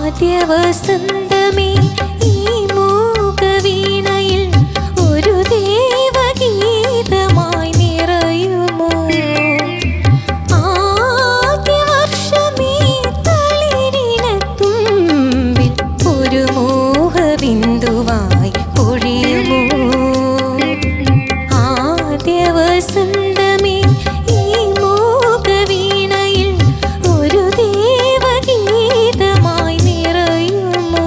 ആദ്യ വസന്തമേ ഈ മൂകവീണയിൽ ഒരു ദേവഗീതമായി നിറയുമോ? ആദ്യ വർഷമേ തളിരിനത്തുമ്പിൽ ഒരു മോഹബിന്ദുവായി പൊഴിയുമോ? ആദ്യ വസന്തമേ ഈ മൂകവീണയിൽ ഒരു ദേവഗീതമായി നിറയുമോ?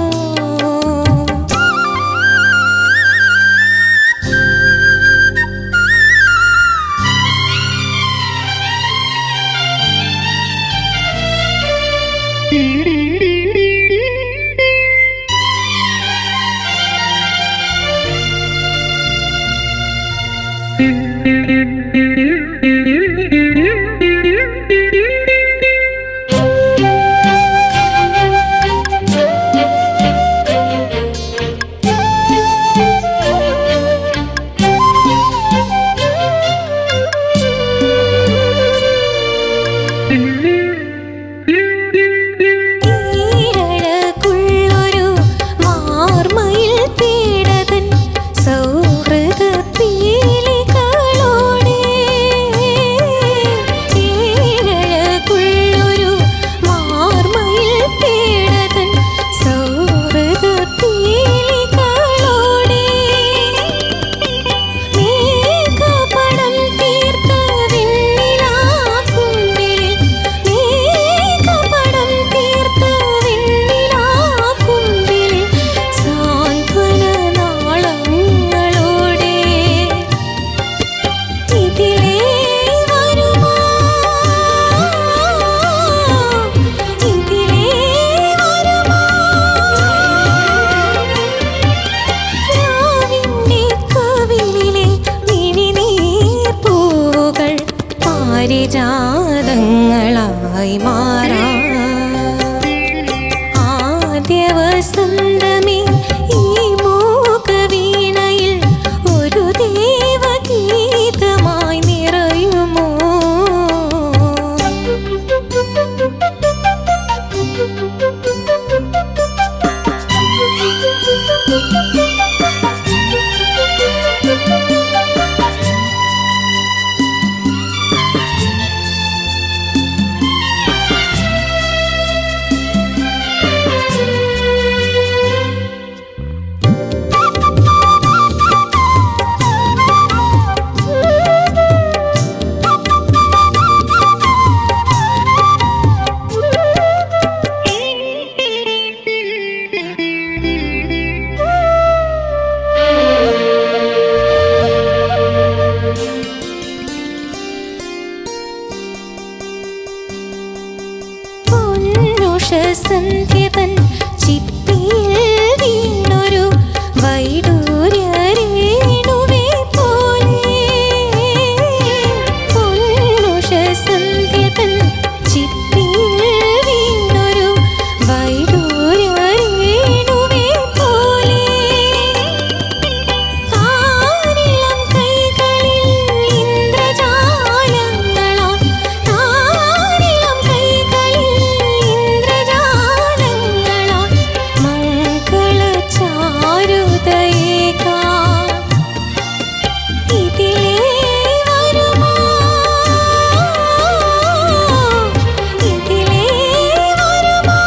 ഈഴകുള്ളൊരു മാർമയിൽ പീഡതൻ സൗഹൃദ പീലികളോടെ. ഈഴകുള്ളൊരു മാർമയിൽ പീഡതൻ സൗഹൃദ പീലികളോടെ. മേഘപടം തീർത്ത വെണ്ണിലാക്കുമ്പിളിൽ മേഘപടം തീർത്ത വെണ്ണിലാക്കുമ്പിളിൽ സാന്ത്വന നാളങ്ങളോടെ. ഇതിലേ വരുമോ? ഇതിലേ വരുമോ? രാവിന്റെ കവിളിലെ മിഴിനീർപ്പൂവുകൾ പാരിജാതങ്ങളായി മാറാം. ആദ്യ വസന്തമേ ഈ മൂകവീണയിൽ ഒരു ദേവഗീതമായി നിറയുമോ? പൊന്നുഷസന്ധ്യതൻ ചിപ്പിയിൽ വീണൊരു വൈഡൂര്യരേണുവേ പോലെ. പൊന്നുഷസന്ധ്യതൻ ചിപ്പിയിൽ വീണൊരു വൈഡൂര്യരേണുവേ പോലെ. താരിളം കൈകളിൽ ഇന്ദ്രജാലങ്ങളാൽ താരിളം കൈകളിൽ ഇന്ദ്രജാലങ്ങളാൽ മംഗളചാരുതയേകാം. ഇതിലേ വരുമോ? ഇതിലേ വരുമോ?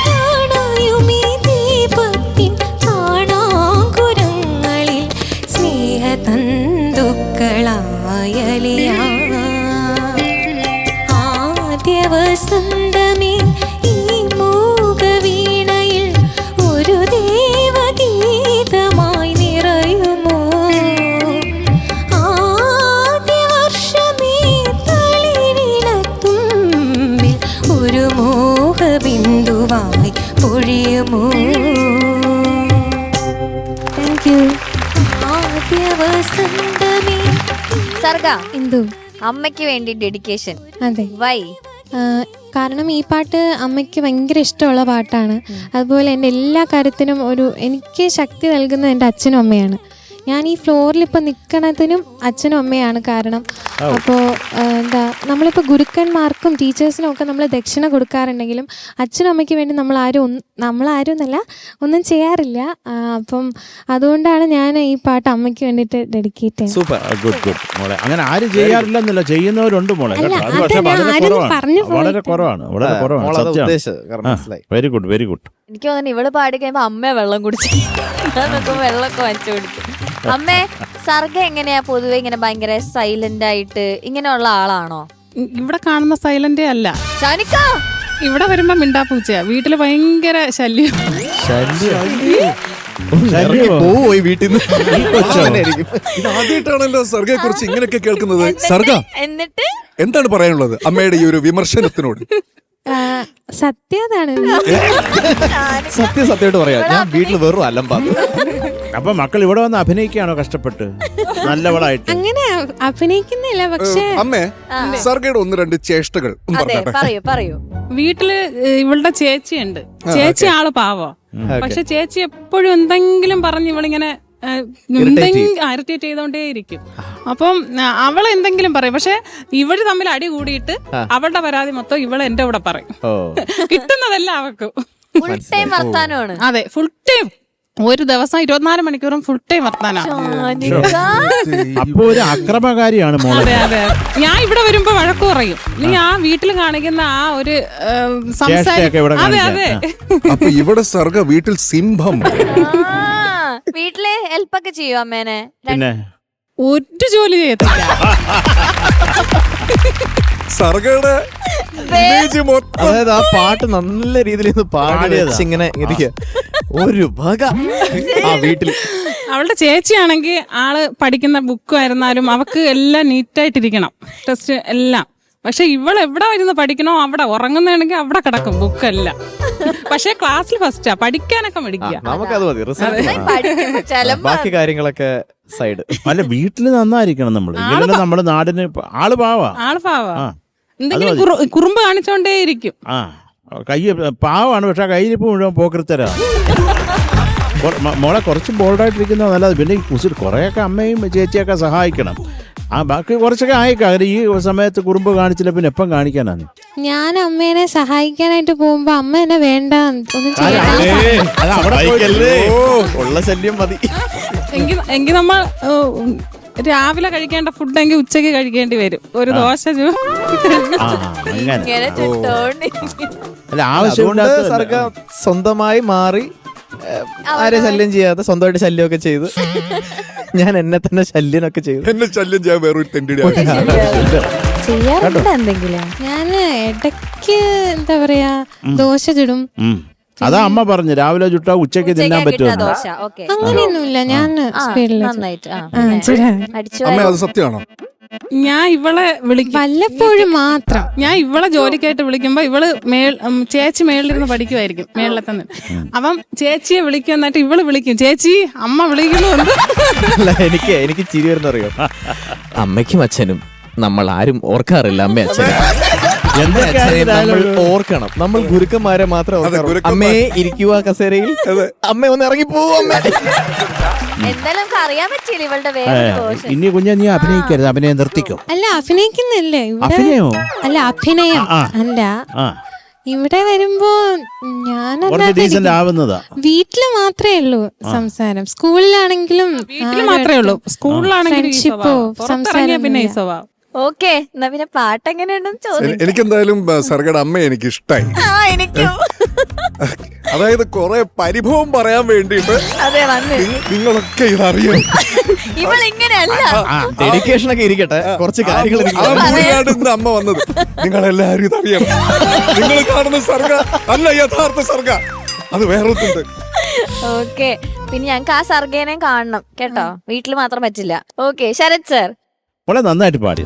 കാണായുമീ ദീപത്തിൻ കാണാങ്കുരങ്ങളിൽ സ്നേഹതന്തുക്കളായലിയാം. ആദ്യ വസന്തമേ ഈ മൂകവീണയിൽ ഒരു ദേവഗീതമായി നിറയുമോ? ആദ്യ വർഷമേ തളിരിനത്തുമ്പിൽ ഒരു മോഹബിന്ദുവായി പൊഴിയുമോ? Thank you. ആദ്യ വസന്തമേ. സർഗ, എന്തു? അമ്മയ്ക്ക് വേണ്ടി ഡെഡിക്കേഷൻ. അതെ, വൈ? കാരണം ഈ പാട്ട് അമ്മയ്ക്ക് ഭയങ്കര ഇഷ്ടമുള്ള പാട്ടാണ്. അതുപോലെ എൻ്റെ എല്ലാ കാര്യത്തിനും എനിക്ക് ശക്തി നൽകുന്നത് എൻ്റെ അച്ഛനും അമ്മയാണ്. ഞാൻ ഈ ഫ്ലോറിൽ ഇപ്പം നിൽക്കണതിനും അച്ഛനും അമ്മയാണ് കാരണം. അപ്പോൾ എന്താ നമ്മളിപ്പോൾ ഗുരുക്കന്മാർക്കും ടീച്ചേഴ്സിനും ഒക്കെ നമ്മൾ ദക്ഷിണ കൊടുക്കാറുണ്ടെങ്കിലും അച്ഛനും അമ്മയ്ക്ക് വേണ്ടി നമ്മളാരും എന്നല്ല ഒന്നും ചെയ്യാറില്ല. അപ്പം അതുകൊണ്ടാണ് ഞാൻ ഈ പാട്ട് അമ്മയ്ക്ക് വേണ്ടിയിട്ട് ഡെഡിക്കേറ്റ് ചെയ്യുന്നത്. സൂപ്പർ, ഗുഡ് ഗുഡ് മോളെ. അങ്ങനെ ആരും ചെയ്യാറില്ലെന്നില്ല, ചെയ്യുന്നവരുണ്ട് മോളെ. അല്ല, അത് പക്ഷേ അതല്ല, വളരെ ആരും കുറവാണ്, പറഞ്ഞു വളരെ കുറവാണ്, വളരെ കുറവാണ്. സത്യമാണ്. Very good, very good. എനിക്ക് തോന്നുന്നു ഇവള് പാടി കഴിയുമ്പോ അമ്മ വെള്ളം കുടിച്ചു, ഞാൻ നോക്കുമ്പോ വെള്ളമൊക്കെ വാങ്ങിച്ചു കൊടുത്തു. അമ്മേ, സർഗ എങ്ങനെയാ പൊതുവെ ഇങ്ങനെ ഭയങ്കര സൈലന്റ് ആയിട്ട് ഇങ്ങനെയുള്ള ആളാണോ? ഇവിടെ കാണുന്ന സൈലന്റേ അല്ല, ഷാനിക്ക ഇവിടെ വരുമ്പോ മിണ്ടാപ്പൂച്ചയാ. വീട്ടില് ഭയങ്കര ശല്യം. പോയി വീട്ടിൽ നിന്ന്. ഇത് ആദ്യമായിട്ടാണല്ലോ സർഗയെ കുറിച്ച് ഇങ്ങനെയൊക്കെ കേൾക്കുന്നത്. സർഗ, എന്നിട്ട് എന്താണ് പറയാനുള്ളത് അമ്മയുടെ ഈ ഒരു വിമർശനത്തിനോട്? സത്യതാണ്. സത്യമായിട്ട് പറയാം, ഞാൻ വീട്ടിൽ വെറും അലമ്പാണ്. അപ്പൊ മക്കൾ ഇവിടെ വന്ന് അഭിനയിക്കുകയാണോ കഷ്ടപ്പെട്ട് നല്ലവളായിട്ട്? അങ്ങനെ അഭിനയിക്കുന്നില്ല, പക്ഷേ അമ്മേ, സർഗയുടെ ഒന്ന് രണ്ട് ചേഷ്ടകൾ ഒന്ന് അതെ, പറഞ്ഞാട്ടെ. പറയൂ. വീട്ടില് ഇവളുടെ ചേച്ചിയുണ്ട്. ചേച്ചി ആള് പാവോ, പക്ഷെ ചേച്ചി എപ്പോഴും എന്തെങ്കിലും പറഞ്ഞ് ഇവളിങ്ങനെ ഇറിറ്റേറ്റ് ചെയ്തോണ്ടേ ഇരിക്കും. അപ്പം അവൾ എന്തെങ്കിലും പറയും, പക്ഷെ ഇവര് തമ്മിൽ അടി കൂടിയിട്ട് അവളുടെ പരാതി മൊത്തം ഇവള് എന്റെ കൂടെ പറയും. കിട്ടുന്നതെല്ലാം അവക്ക്. ഫുൾ ടൈം വർത്താനമാണ്. അതെ, ഫുൾ ടൈം. ഒരു ദിവസം 24 മണിക്കൂറും ഫുൾ ടൈം വർത്താനാണ്. അപ്പൊ ഒരു അക്രമകാരിയാണ് മോളെ. അതെ അതെ, ഞാൻ ഇവിടെ വരുമ്പോ വഴക്ക് പറയും. നീ ആ വീട്ടിൽ കാണിക്കുന്ന ആ ഒരു ചേഷ്ടയൊക്കെ ഇവിടെ അതെ കാണിക്കാൻ. അതെ. അപ്പൊ ഇവിടെ സർഗ വീട്ടിൽ സിംഹം. വീട്ടിലെ ഹെൽപ്പൊക്കെ ചെയ്യോ അമ്മേനെ? പിന്നെ ഒരു ജോലി ചെയ്യത്തില്ല. സർഗയുടെ ഇമേജ് മൊത്തം അതായത് ആ പാട്ട് നല്ല രീതിയിൽ പാടി ഇങ്ങനെ ഇരിക്കുക. ഒരു ഭാഗ ആ വീട്ടിൽ. അവളുടെ ചേച്ചിയാണെങ്കിൽ ആള് പഠിക്കുന്ന ബുക്കായിരുന്നാലും അവക്ക് എല്ലാം നീറ്റായിട്ടിരിക്കണം, ടെസ്റ്റ് എല്ലാം. പക്ഷെ ഇവൾ എവിടെ ഇരുന്ന് പഠിക്കണോ അവിടെ ഉറങ്ങുന്നതാണെങ്കിൽ അവിടെ കിടക്കും ബുക്കെല്ലാം. പക്ഷെ ക്ലാസ്സിൽ ഫസ്റ്റാ, പഠിക്കാനൊക്കെ പഠിക്കുക. നമുക്കത് മതി, ബാക്കി കാര്യങ്ങളൊക്കെ സൈഡ്. അല്ല, വീട്ടില് നന്നായിരിക്കണം നമ്മള്. ഇങ്ങനെ നമ്മുടെ നാടിന് ആള് പാവാ. ആള് പാവാ, എന്തെങ്കിലും കുറുമ്പ് കാണിച്ചോണ്ടേ ഇരിക്കും. ആ, കൈ പാവാണ്, പക്ഷെ കയ്യിരിപ്പ് മുഴുവൻ പോക്കൃത്തരാ. മോളെ കുറച്ച് ബോൾഡായിട്ടിരിക്കുന്നത് നല്ലത്. പിന്നെ ഈ കുസിൽ കുറേയൊക്കെ അമ്മയും ചേച്ചിയൊക്കെ സഹായിക്കണം. ആ, ബാക്കി കുറച്ചൊക്കെ ആയിക്കാര്യം. ഈ സമയത്ത് കുറുമ്പ് കാണിച്ചില്ല പിന്നെ എപ്പം കാണിക്കാനാണ്? ഞാൻ അമ്മേനെ സഹായിക്കാനായിട്ട് പോകുമ്പോ അമ്മ എന്നെ വേണ്ട ഒന്നും ചെയ്യാൻ. ഉള്ള ശല്യം മതി. എങ്കിൽ നമ്മൾ രാവിലെ കഴിക്കേണ്ട ഫുഡെങ്കിൽ ഉച്ചയ്ക്ക് കഴിക്കേണ്ടി വരും. ഒരു ദോശ ഇങ്ങനെ ചുട്ടോണ്ട് അല്ല, ആവശ്യമുണ്ട്. സർഗ സ്വന്തമായി മാറി ആരെ ശല്യം ചെയ്യാതെ സ്വന്തമായിട്ട് ശല്യമൊക്കെ ചെയ്ത് ഞാൻ എന്നെ തന്നെ ശല്യമൊക്കെ ചെയ്തു. എന്നെ ശല്യം ചെയ്യാൻ വേറൊരു തെണ്ടിയുടെ ചെയ്യാറുണ്ട് എന്തെങ്കിലും. ഞാൻ ഇടയ്ക്ക് എന്താ പറയാ ദോശ ചുടും. അതാ അമ്മ പറഞ്ഞു രാവിലെ ചുട്ടാ ഉച്ചയ്ക്ക് തിന്നാൻ പറ്റുമോ? ദോശ, ഓക്കേ. അങ്ങനെയൊന്നുമില്ല, ഞാൻ സ്പീഡിൽ നന്നായിട്ട് അമ്മ, അത് സത്യമാണോ? ഞാൻ ഇവളെ വിളിക്കും വല്ലപ്പോഴും മാത്രം. ഞാൻ ഇവളെ ജോലിക്കായിട്ട് വിളിക്കുമ്പോ ഇവള് ചേച്ചി മേളിലിരുന്ന് പഠിക്കുമായിരിക്കും, മേളിലെ തന്നെ. അപ്പം ചേച്ചിയെ വിളിക്കും, എന്നിട്ട് ഇവള് വിളിക്കും, ചേച്ചി അമ്മ വിളിക്കുന്നുണ്ട്. അല്ല, എനിക്ക് ചിരി വരുന്ന അറിയോ, അമ്മയ്ക്കും അച്ഛനും നമ്മൾ ആരും ഓർക്കാറില്ല. അമ്മ അച്ഛനും നമ്മൾ ഓർക്കണം. നമ്മൾ ഗുരുക്കന്മാരെ മാത്രം ഓർക്കാറുള്ളൂ. അമ്മയെ ഇരിക്കുക കസേരയിൽ, അമ്മ ഒന്ന് ഇറങ്ങിപ്പോവും. അമ്മ എന്തായാലും നമുക്ക് അറിയാൻ പറ്റില്ല ഇവളുടെ വേറെ ദോഷം. ഇനി കുഞ്ഞെ നീ അഭിനയിക്കരുത്, അഭിനയം നിർത്തിക്കോ. അല്ല, അഭിനയിക്കുന്നില്ലേ ഇവിടെ? അഭിനയോ? അല്ല, അഭിനയം അല്ല. ഇവിടെ വരുമ്പോ ഡീസന്റ് ആവുന്നതാ. വീട്ടില് മാത്രമേ ഉള്ളൂ സംസാരം. സ്കൂളിലാണെങ്കിലും വീട്ടില് മാത്രമേ ഉള്ളൂ, സ്കൂളിലാണെങ്കിലും പിന്നെ ഈ സ്വഭാവം. ഓക്കെ, എന്നാ പിന്നെ പാട്ട് എങ്ങനെയുണ്ടെന്ന് ചോദിക്കും. എനിക്കെന്തായാലും സർഗയുടെ അമ്മ എനിക്ക് ഇഷ്ടായി. എനിക്കും അതായത് കുറെ പരിഭവം പറയാൻ വേണ്ടിട്ട് അതെ വന്ന് നിങ്ങളൊക്കെ ഇതറിയണം. ഇവളിങ്ങനെയല്ല, ഡെഡിക്കേഷൻ ഒക്കെ ഇരിക്കട്ടെ, കുറച്ച് കാര്യങ്ങൾ അമ്മ വന്നത് നിങ്ങളെല്ലാരും ഇതറിയണം. നിങ്ങൾ കാണുന്ന സർഗ അല്ല യഥാർത്ഥ സർഗ, അത് വേറൊന്നുണ്ട്. ഓക്കെ, പിന്നെ ഞങ്ങക്ക് ആ സർഗേനെ കാണണം കേട്ടോ, വീട്ടിൽ മാത്രം പറ്റില്ല. ഓക്കെ, ശരത് സർ വളരെ നന്നായിട്ട് പാടി,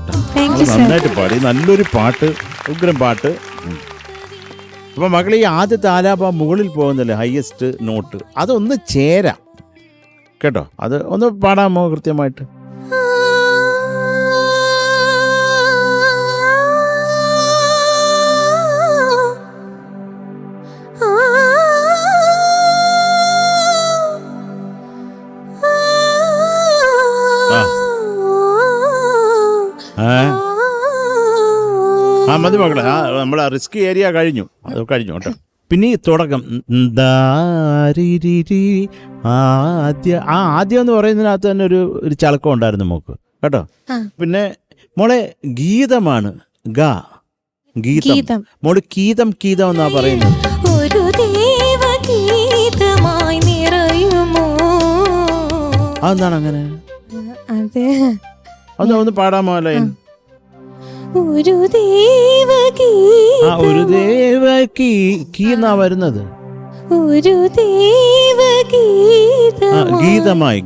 നന്നായിട്ട് പാടി. നല്ലൊരു പാട്ട്, ഉഗ്രം പാട്ട്. അപ്പൊ മക്കളെ, ഈ ആദ്യത്തെ ആലാപം മുകളിൽ പോകുന്നില്ല, ഹയസ്റ്റ് നോട്ട്, അതൊന്ന് ചേരാം കേട്ടോ. അത് ഒന്ന് പാടാമോ കൃത്യമായിട്ട്? മതി മക്കളെ, നമ്മളെ റിസ്ക് ഏരിയ കഴിഞ്ഞു, അത് കഴിഞ്ഞു കേട്ടോ. പിന്നെ ഈ തുടക്കം ദാരിരിരി, ആദ്യം എന്ന് പറയുന്നതിനകത്ത് തന്നെ ഒരു ചലക്കം ഉണ്ടായിരുന്നു മോക്ക് കേട്ടോ. പിന്നെ മോളെ ഗീതമാണ്, ഗീതം. മോള് കീതം എന്നാ പറയുന്നത്. ഒരു ദേവഗീതമായി നിറയുമോ. അതെന്താണ് അങ്ങനെ? അതെ, അതൊന്ന് പാടാമോ ലൈൻ? ഒരു ദേവഗീതം, ഒരു ദേവകീ എന്നാ വരുന്നത്. ഒരു ദേവഗീതം, ഗീതമായി,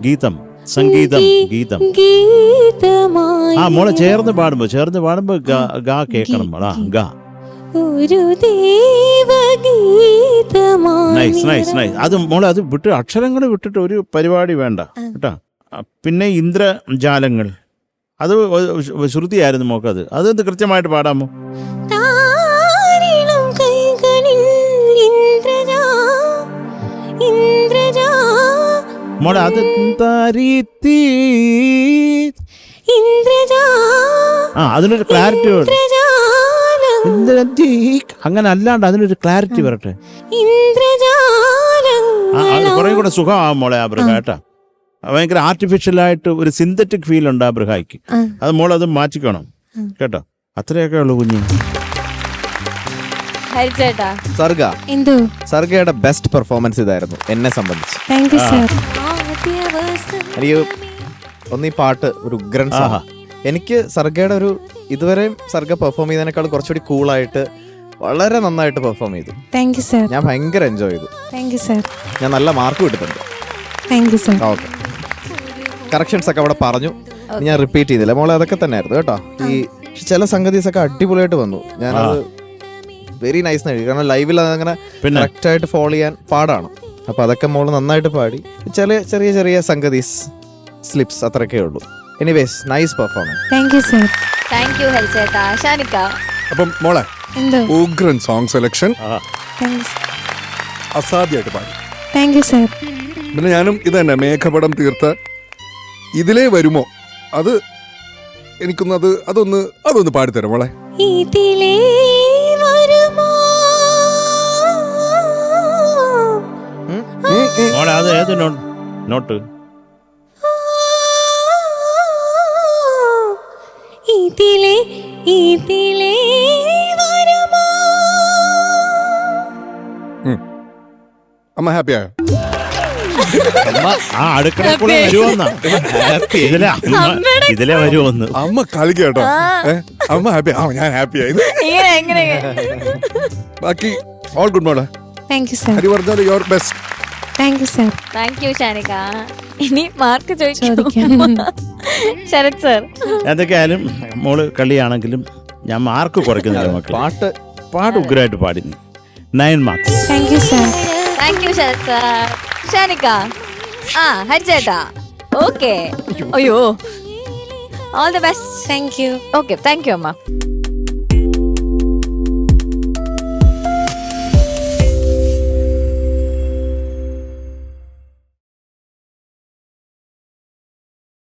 സംഗീതം, ഗീതം. ഗീതമായി മോളെ ചേർന്ന് പാടുമ്പോ ഗാ കേക്കണം. ഗാ. ഒരു ദേവഗീതമായി. നൈസ്. അത് മോളെ അത് വിട്ട്, അക്ഷരങ്ങൾ വിട്ടിട്ട് ഒരു പരിപാടി വേണ്ട കേട്ടാ. പിന്നെ ഇന്ദ്രജാലങ്ങൾ, അത് ശ്രുതിയായിരുന്നു മോക്കത്. അതൊന്ന് കൃത്യമായിട്ട് പാടാമോ? താരിളം കൈകളിൽ ഇന്ദ്രജാ മോളെ അത് അതിനൊരു ക്ലാരിറ്റി വേണം. അങ്ങനെ അല്ലാണ്ട് അതിനൊരു ക്ലാരിറ്റി വരട്ടെ. അത് കുറെ കൂടെ സുഖമാവും മോളെ ആ ബൃഹ കേട്ടാ. ഭയങ്കര ആർട്ടിഫിഷ്യലായിട്ട് ഒരു സിന്തറ്റിക് ഫീൽ ഉണ്ട് ആ ബൃഹായിക്ക്. അത് മോളത് മാറ്റിക്കണം കേട്ടോ. അത്രയൊക്കെ ഉള്ളു കുഞ്ഞു. ഹരിച്ചേട്ടാ, സർഗയുടെ ബെസ്റ്റ് പെർഫോമൻസ് ഇതായിരുന്നു എന്നെ സംബന്ധിച്ച്. Thank you sir. എനിക്ക് ഒന്ന് ഈ പാട്ട് ഒരു ഉഗ്രൻ സോങ്. എനിക്ക് സർഗയുടെ ഇതുവരെയും സർഗ പെർഫോം ചെയ്തതിനേക്കാൾ കുറച്ചുകൂടി കൂളായിട്ട് വളരെ നന്നായിട്ട് പെർഫോം ചെയ്തു. Thank you sir. ഞാൻ ഭയങ്കര എൻജോയ് ചെയ്തു. Thank you sir. ഞാൻ നല്ല മാർക്ക് കിട്ടുന്നുണ്ട്. Thank you sir. Okay, corrections ഒക്കെ അവിടെ പറഞ്ഞു, ഞാൻ റിപ്പീറ്റ് ചെയ്തില്ല മോളെ. അതൊക്കെ തന്നെയായിരുന്നു കേട്ടോ. ഈ ചില സംഗതീസ് ഒക്കെ അടിപൊളിയായിട്ട് വന്നു. ഞാനത് വെരി നൈസ് എഴുതി, കാരണം ലൈവിൽ അതങ്ങനെ കറക്റ്റ് ആയിട്ട് ഫോളോ ചെയ്യാൻ പാടാണ്. അപ്പൊ അതൊക്കെ മോള് നന്നായിട്ട് പാടി. ചെറിയ സംഗതീസ് സ്ലിപ്സ് അത്രയൊക്കെ ഉള്ളൂ. Anyways nice performance. Thank you sir. Thank you ഹരിച്ചേട്ടാ. ഷാനിക്ക, അപ്പം മോളെ എന്തോ ഉഗ്രൻ സോങ് സെലക്ഷൻ, താങ്ക് യു. അസാധ്യമായിട്ട് പാടി. Thank you sir. പിന്നെ ഞാനും ഇത് തന്നെ മേഘപടം തീർത്ത ഇതിലേ വരുമോ, അത് എനിക്കൊന്ന് അതൊന്ന് പാടിത്തരാം മോളെ. ഇതിലേ വരുമോ. മോളെ അത് ഏത് നോട്ട്? ഇതിലേ വരുമോ. അമ്മ ഹാപ്പിയായോ? ആ അടുക്കളക്കുള്ള വരുമെന്നാ ഇതിലെ വരുമെന്ന് അമ്മ കളിക്കുക കേട്ടോ. അമ്മ ഹാപ്പി, ഞാൻ ഹാപ്പിയായി. ബാക്കി ഓൾ ഗുഡ് മോളെ. Thank you sir. ഹരി പറഞ്ഞാൽ your best. Thank you sir. Thank you ഷാനിക്ക. ഇനി മാർക്ക് ചോദിക്കാം. ശരത് സർ, എന്തൊക്കെയായാലും മോള് കളിയാണെങ്കിലും ഞാൻ മാർക്ക് കുറയ്ക്കുന്നില്ല. മക്കൾ പാട്ട് ഉഗ്രമായിട്ട് പാടി. 9 marks. Thank you sir. Thank you Sarath sir. ഷാനിക്ക, ഹരിച്ചേട്ടാ, ഓക്കെ. അയ്യോ, all the best. Thank you. Okay, thank you അമ്മ.